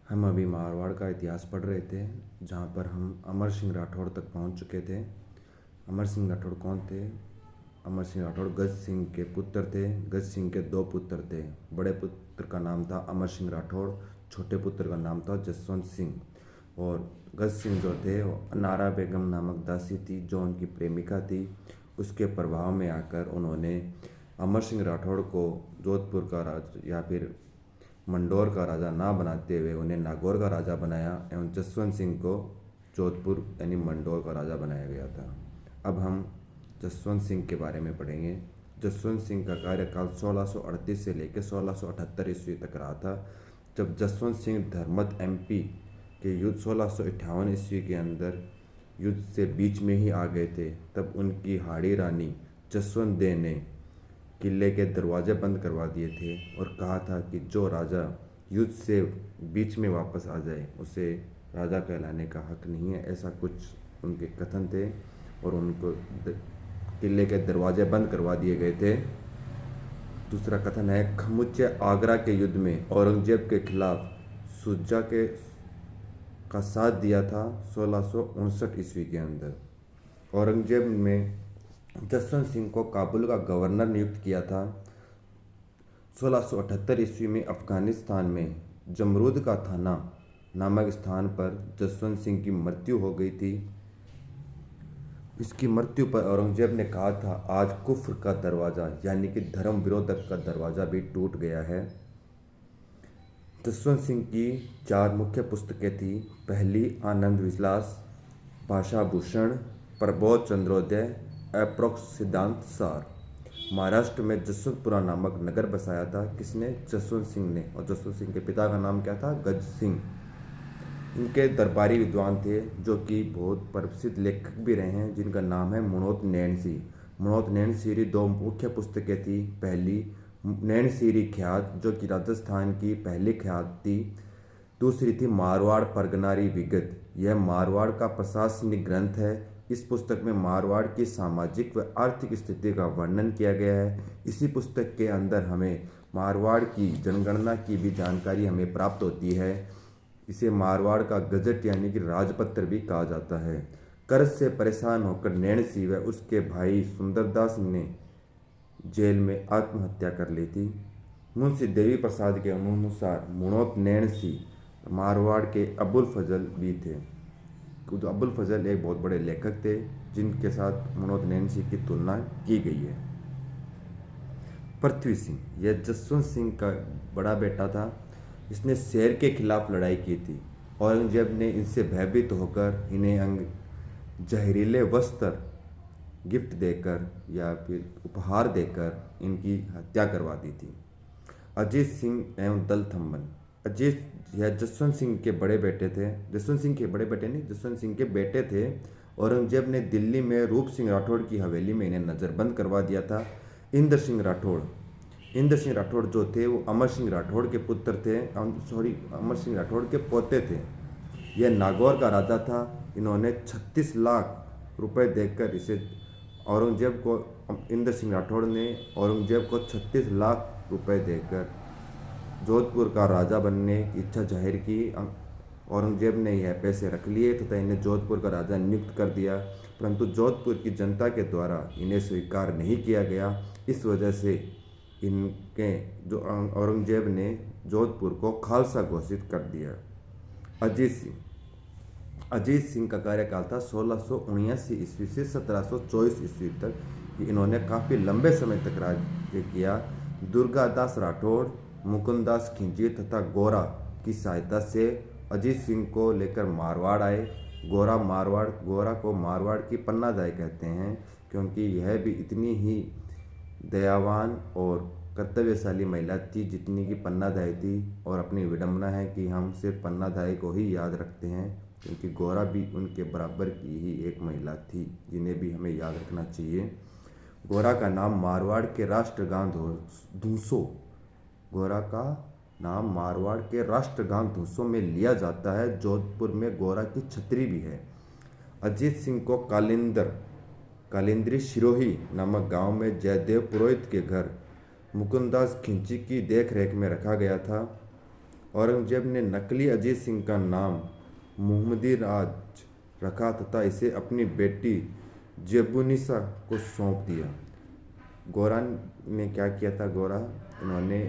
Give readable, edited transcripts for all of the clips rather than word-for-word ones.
हम अभी मारवाड़ का इतिहास पढ़ रहे थे, जहाँ पर हम अमर सिंह राठौड़ तक पहुँच चुके थे। अमर सिंह राठौड़ कौन थे? अमर सिंह राठौड़ गज सिंह के पुत्र थे। गज सिंह के दो पुत्र थे। बड़े पुत्र का नाम था अमर सिंह राठौड़, छोटे पुत्र का नाम था जसवंत सिंह। और गज सिंह जो थे वो नारा बेगम नामक दासी थी, जो उनकी प्रेमिका थी। उसके प्रभाव में आकर उन्होंने अमर सिंह राठौड़ को जोधपुर का राज या फिर मंडौर का राजा ना बनाते हुए उन्हें नागौर का राजा बनाया एवं जसवंत सिंह को जोधपुर यानी मंडौर का राजा बनाया गया था। अब हम जसवंत सिंह के बारे में पढ़ेंगे। जसवंत सिंह का कार्यकाल 1638 से लेकर 1678 ईस्वी तक रहा था। जब जसवंत सिंह धर्मत एमपी के युद्ध 1658 ईस्वी के अंदर युद्ध से बीच में ही आ गए थे, तब उनकी हाड़ी रानी जसवंत दे ने किले के दरवाजे बंद करवा दिए थे और कहा था कि जो राजा युद्ध से बीच में वापस आ जाए उसे राजा कहलाने का हक नहीं है। ऐसा कुछ उनके कथन थे और उनको किले के दरवाजे बंद करवा दिए गए थे। दूसरा कथन है, खमुच्चे आगरा के युद्ध में औरंगजेब के खिलाफ सुजा के का साथ दिया था 1659 ईस्वी के अंदर। औरंगजेब ने जसवंत सिंह को काबुल का गवर्नर नियुक्त किया था। 1678 ईस्वी में अफगानिस्तान में जमरूद का थाना नामक स्थान पर जसवंत सिंह की मृत्यु हो गई थी। इसकी मृत्यु पर औरंगजेब ने कहा था, आज कुफ्र का दरवाज़ा यानी कि धर्म विरोधक का दरवाज़ा भी टूट गया है। जसवंत सिंह की 4 मुख्य पुस्तकें थी। पहली आनंद विलास, भाषा भूषण, प्रबोध चंद्रोदय, अप्रोक्स सिद्धांत सार। महाराष्ट्र में जसवंतपुरा नामक नगर बसाया था। किसने? जसवंत सिंह ने। और जसवंत सिंह के पिता का नाम क्या था? गज सिंह। इनके दरबारी विद्वान थे जो कि बहुत प्रसिद्ध लेखक भी रहे हैं, जिनका नाम है मनोत नैणसी। मनोत नैणसीरी 2 मुख्य पुस्तकें थी। पहली नैणसीरी ख्यात, जो कि राजस्थान की पहली ख्यात थी। दूसरी थी मारवाड़ परगनारी विगत। यह मारवाड़ का प्रशासनिक ग्रंथ है। इस पुस्तक में मारवाड़ की सामाजिक व आर्थिक स्थिति का वर्णन किया गया है। इसी पुस्तक के अंदर हमें मारवाड़ की जनगणना की भी जानकारी हमें प्राप्त होती है। इसे मारवाड़ का गजट यानी कि राजपत्र भी कहा जाता है। कर्ज से परेशान होकर नैणसी व उसके भाई सुंदरदास ने जेल में आत्महत्या कर ली थी। मुंशी देवी प्रसाद के अनुसार मुणोत नैणसी मारवाड़ के अबुल फजल भी थे। तो अबुल फजल एक बहुत बड़े लेखक थे जिनके साथ मनोत नैणसी की तुलना की गई है। पृथ्वी सिंह, यह जसवंत सिंह का बड़ा बेटा था। इसने शेर के खिलाफ लड़ाई की थी। औरंगजेब ने इनसे भयभीत होकर इन्हें जहरीले वस्त्र गिफ्ट देकर या फिर उपहार देकर इनकी हत्या करवा दी थी। अजीत सिंह एवं दलथम्बन। अजीत यह जसवंत सिंह के बड़े बेटे थे। जसवंत सिंह के बड़े बेटे नहीं, जसवंत सिंह के बेटे थे। औरंगजेब ने दिल्ली में रूप सिंह राठौड़ की हवेली में इन्हें नज़रबंद करवा दिया था। इंद्र सिंह राठौड़, इंद्र सिंह राठौड़ जो थे वो अमर सिंह राठौड़ के पुत्र थे, अमर सिंह राठौड़ के पोते थे। यह नागौर का राजा था। इन्होंने 36 लाख रुपए देकर इसे औरंगजेब को, इंद्र सिंह राठौड़ ने औरंगजेब को 36 लाख रुपए देकर जोधपुर का राजा बनने की इच्छा जाहिर की। औरंगजेब ने यह पैसे रख लिए तथा इन्हें जोधपुर का राजा नियुक्त कर दिया, परंतु जोधपुर की जनता के द्वारा इन्हें स्वीकार नहीं किया गया। इस वजह से इनके जो औरंगजेब ने जोधपुर को खालसा घोषित कर दिया। अजीत सिंह, अजीत सिंह का कार्यकाल था 1679 ईस्वी से 1724 ईस्वी तक। इन्होंने काफ़ी लंबे समय तक राज्य किया। दुर्गादास राठौड़, मुकुंददास खिंची तथा गोरा की सहायता से अजीत सिंह को लेकर मारवाड़ आए। गोरा को मारवाड़ की पन्नादाई कहते हैं, क्योंकि यह भी इतनी ही दयावान और कर्तव्यशाली महिला थी जितनी की पन्नादाई थी। और अपनी विडंबना है कि हम सिर्फ पन्नादाई को ही याद रखते हैं, क्योंकि गोरा भी उनके बराबर की ही एक महिला थी, जिन्हें भी हमें याद रखना चाहिए। गोरा का नाम मारवाड़ के राष्ट्रगान धूसो, गोरा का नाम मारवाड़ के राष्ट्रगान धूसों में लिया जाता है। जोधपुर में गोरा की छतरी भी है। अजीत सिंह को कालिंद्री सिरोही नामक गांव में जयदेव पुरोहित के घर मुकुंददास खिंची की देखरेख में रखा गया था। औरंगजेब ने नकली अजीत सिंह का नाम मुहम्मदी राज रखा तथा इसे अपनी बेटी जेबुनिसा को सौंप दिया। गोरा ने क्या किया था? गोरा इन्होंने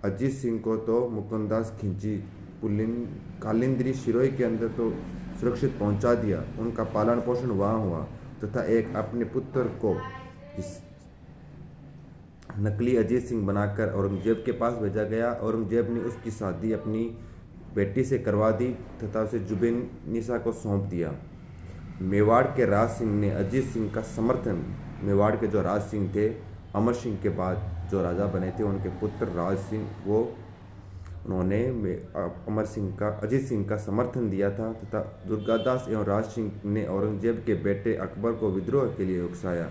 अजीत सिंह को तो मुकुंदास खिंची कालिंद्री शिरोई के अंदर तो सुरक्षित पहुंचा दिया, उनका पालन पोषण वहाँ हुआ तथा एक अपने पुत्र को नकली अजीत सिंह बनाकर औरंगजेब के पास भेजा गया। औरंगजेब ने उसकी शादी अपनी बेटी से करवा दी तथा उसे जुबेनिसा को सौंप दिया। मेवाड़ के राज सिंह ने अजीत सिंह का समर्थन, मेवाड़ के जो राज सिंह थे अमर सिंह के बाद जो राजा बने थे उनके पुत्र राज सिंह, उन्होंने अमर सिंह का अजीत सिंह का समर्थन दिया था तथा दुर्गादास एवं राज सिंह ने औरंगजेब के बेटे अकबर को विद्रोह के लिए उकसाया,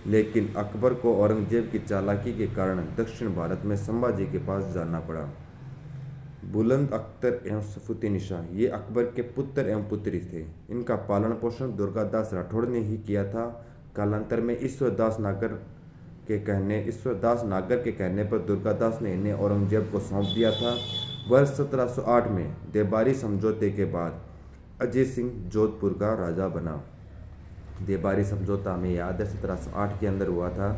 लेकिन अकबर को औरंगजेब की चालाकी के कारण दक्षिण भारत में संभाजी के पास जाना पड़ा। बुलंद अख्तर एवं सफुद्दीन ये अकबर के पुत्र एवं पुत्री थे। इनका पालन पोषण दुर्गादास राठौड़ ने ही किया था। कालांतर में ईश्वरदास नागर के कहने पर दुर्गादास ने इन्हें औरंगजेब को सौंप दिया था। वर्ष 1708 में देबारी समझौते के बाद अजीत सिंह जोधपुर का राजा बना। देबारी समझौता हमें याद है 1708 के अंदर हुआ था,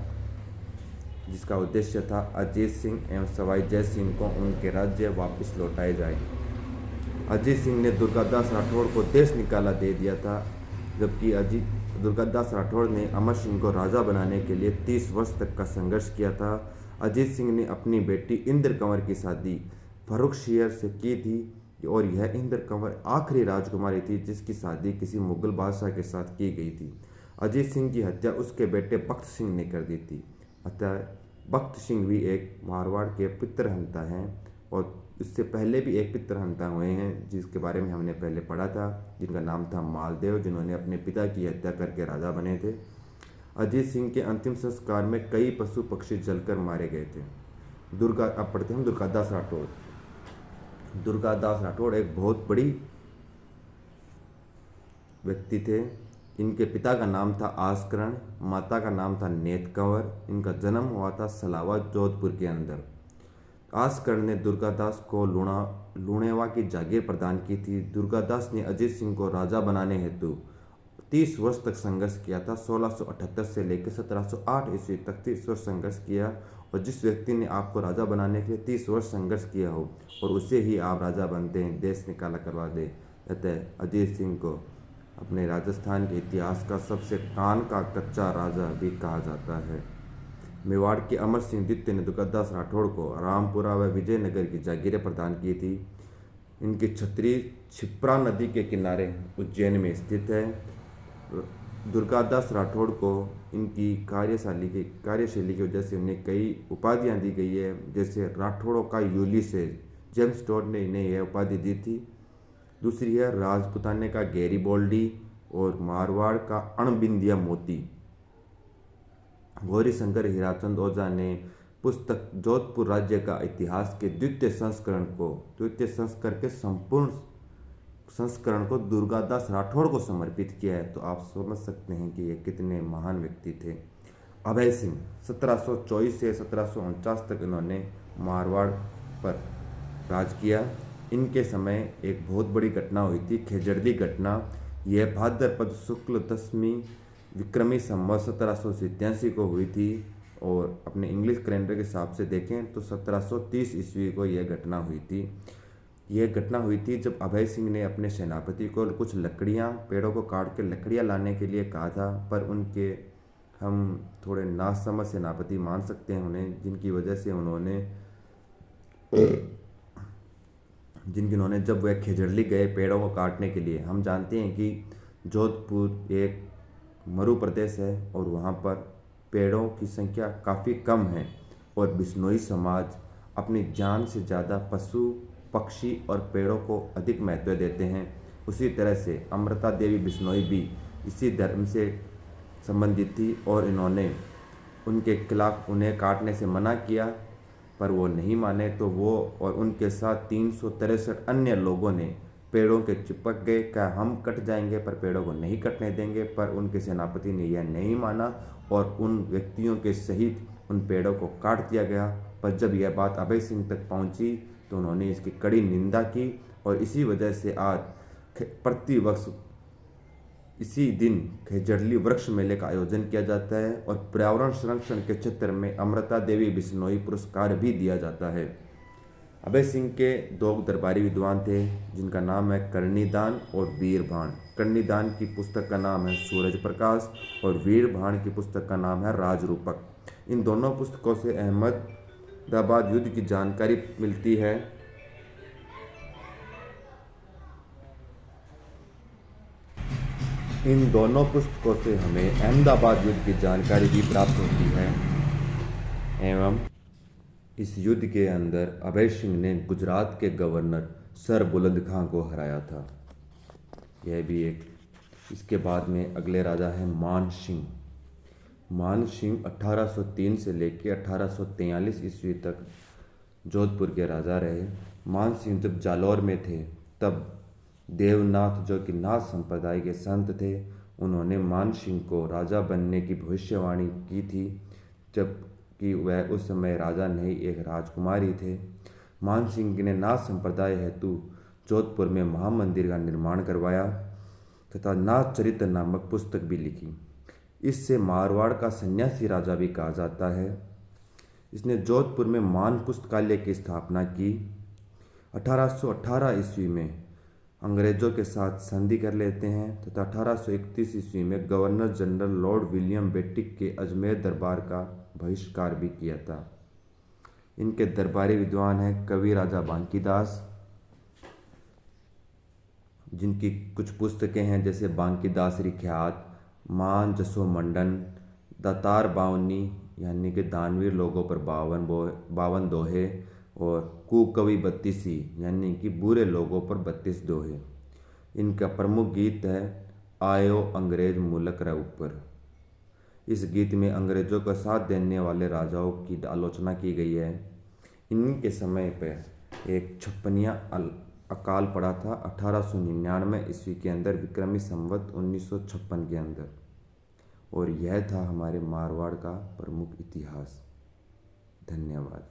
जिसका उद्देश्य था अजीत सिंह एवं सवाई जय सिंह को उनके राज्य वापस लौटाए जाए। अजीत सिंह ने दुर्गादास राठौड़ को देश निकाला दे दिया था, जबकि दुर्गादास राठौड़ ने अमर सिंह को राजा बनाने के लिए 30 वर्ष तक का संघर्ष किया था। अजीत सिंह ने अपनी बेटी इंद्र कंवर की शादी फर्रुखशियर से की थी और यह इंद्र कंवर आखिरी राजकुमारी थी जिसकी शादी किसी मुगल बादशाह के साथ की गई थी। अजीत सिंह की हत्या उसके बेटे बख्त सिंह ने कर दी थी। अतः बख्त सिंह भी एक मारवाड़ के पितृहंता हैं और इससे पहले भी एक पितृहंता हुए हैं जिसके बारे में हमने पहले पढ़ा था, जिनका नाम था मालदेव, जिन्होंने अपने पिता की हत्या करके राजा बने थे। अजीत सिंह के अंतिम संस्कार में कई पशु पक्षी जलकर मारे गए थे। अब पढ़ते हैं दुर्गादास राठौड़। दुर्गादास राठौड़ एक बहुत बड़ी व्यक्ति थे। इनके पिता का नाम था आस्करण, माता का नाम था नेत कंवर। इनका जन्म हुआ था सलावा जोधपुर के अंदर। आस्करण ने दुर्गादास को लूणेवा की जागीर प्रदान की थी। दुर्गादास ने अजीत सिंह को राजा बनाने हेतु 30 वर्ष तक संघर्ष किया था। 1678 से लेकर 1708 ईस्वी तक 30 वर्ष संघर्ष किया, और जिस व्यक्ति ने आपको राजा बनाने के लिए 30 वर्ष संघर्ष किया हो और उसे ही आप राजा बनते हैं, देश निकाला करवा दे। अतः अजीत सिंह को अपने राजस्थान के इतिहास का सबसे कान का कच्चा राजा भी कहा जाता है। मेवाड़ के अमर सिंह द्वितीय ने दुर्गादास राठौड़ को रामपुरा व विजयनगर की जागीरें प्रदान की थी। इनकी छतरी क्षिप्रा नदी के किनारे उज्जैन में स्थित है। दुर्गादास राठौड़ को इनकी कार्यशैली की वजह से उन्हें कई उपाधियां दी गई है, जैसे राठौड़ों का यूलिसेज, जेम्स टॉड ने इन्हें यह उपाधि दी थी। दूसरी है राजपुताने का गैरीबोल्डी और मारवाड़ का अणबिंदिया मोती। गौरी शंकर हीराचंद ओझा ने पुस्तक जोधपुर राज्य का इतिहास के द्वितीय संस्करण के संपूर्ण संस्करण को दुर्गादास राठौड़ को समर्पित किया है। तो आप समझ सकते हैं कि ये कितने महान व्यक्ति थे। अभय सिंह 1724 से 1749 तक इन्होंने मारवाड़ पर राज किया। इनके समय एक बहुत बड़ी घटना हुई थी, खेजड़ली घटना। यह भाद्रपद शुक्ल 10वीं विक्रमी संवत 1787 को हुई थी, और अपने इंग्लिश कैलेंडर के हिसाब से देखें तो 1730 ईस्वी को यह घटना हुई थी। यह घटना हुई थी जब अभय सिंह ने अपने सेनापति को कुछ पेड़ों को काट के लकड़ियाँ लाने के लिए कहा था, पर हम थोड़े नासमझ सेनापति मान सकते हैं उन्हें, जिनकी वजह से उन्होंने जब वह खेजड़ली गए पेड़ों को काटने के लिए। हम जानते हैं कि जोधपुर एक मरु प्रदेश है और वहाँ पर पेड़ों की संख्या काफ़ी कम है, और बिश्नोई समाज अपनी जान से ज़्यादा पशु पक्षी और पेड़ों को अधिक महत्व देते हैं। उसी तरह से अमृता देवी बिश्नोई भी इसी धर्म से संबंधित थी, और इन्होंने उनके खिलाफ उन्हें काटने से मना किया, पर वो नहीं माने। तो वो और उनके साथ 363 अन्य लोगों ने पेड़ों के चिपक गए, क्या हम कट जाएंगे पर पेड़ों को नहीं कटने देंगे। पर उनके सेनापति ने यह नहीं माना और उन व्यक्तियों के सहित उन पेड़ों को काट दिया गया। पर जब यह बात अभय सिंह तक पहुंची तो उन्होंने इसकी कड़ी निंदा की और इसी वजह से आज प्रतिवर्ष इसी दिन खेजड़ली वृक्ष मेले का आयोजन किया जाता है और पर्यावरण संरक्षण के क्षेत्र में अमृता देवी बिश्नोई पुरस्कार भी दिया जाता है। अभय सिंह के दो दरबारी विद्वान थे जिनका नाम है कर्णिदान और वीरभाण। कर्णिदान की पुस्तक का नाम है सूरज प्रकाश और वीरभाण की पुस्तक का नाम है राजरूपक। इन दोनों पुस्तकों से अहमदाबाद युद्ध की जानकारी मिलती है। इन दोनों पुस्तकों से हमें अहमदाबाद युद्ध की जानकारी भी प्राप्त होती है एवं इस युद्ध के अंदर अभय सिंह ने गुजरात के गवर्नर सर बुलंद खां को हराया था। यह भी एक। इसके बाद में अगले राजा हैं मान सिंह। मान सिंह 1803 से लेकर 1843 ईस्वी तक जोधपुर के राजा रहे। मान सिंह जब जालौर में थे तब देवनाथ जो कि नाथ संप्रदाय के संत थे उन्होंने मान सिंह को राजा बनने की भविष्यवाणी की थी, जबकि वह उस समय राजा नहीं एक राजकुमारी थे। मान सिंह ने नाथ संप्रदाय हेतु जोधपुर में महामंदिर का निर्माण करवाया तथा नाथ चरित्र नामक पुस्तक भी लिखी। इससे मारवाड़ का सन्यासी राजा भी कहा जाता है। इसने जोधपुर में मान पुस्तकालय की स्थापना की। 1818 ईस्वी में अंग्रेजों के साथ संधि कर लेते हैं तथा 1831 ईस्वी में गवर्नर जनरल लॉर्ड विलियम बेटिक के अजमेर दरबार का बहिष्कार भी किया था। इनके दरबारी विद्वान हैं कवि राजा बांकीदास, जिनकी कुछ पुस्तकें हैं जैसे बांकीदासरी ख्यात, मान जसो मंडन, दातार बावनी यानी कि दानवीर लोगों पर 52 दोहे और कुकवि 32 यानी कि बुरे लोगों पर 32 दोहे। इनका प्रमुख गीत है आयो अंग्रेज मुल्क रे ऊपर। इस गीत में अंग्रेजों का साथ देने वाले राजाओं की आलोचना की गई है। इन्हीं के समय पर एक छप्पनिया अकाल पड़ा था 1899 ईस्वी के अंदर विक्रमी संवत 1956 के अंदर। और यह था हमारे मारवाड़ का प्रमुख इतिहास। धन्यवाद।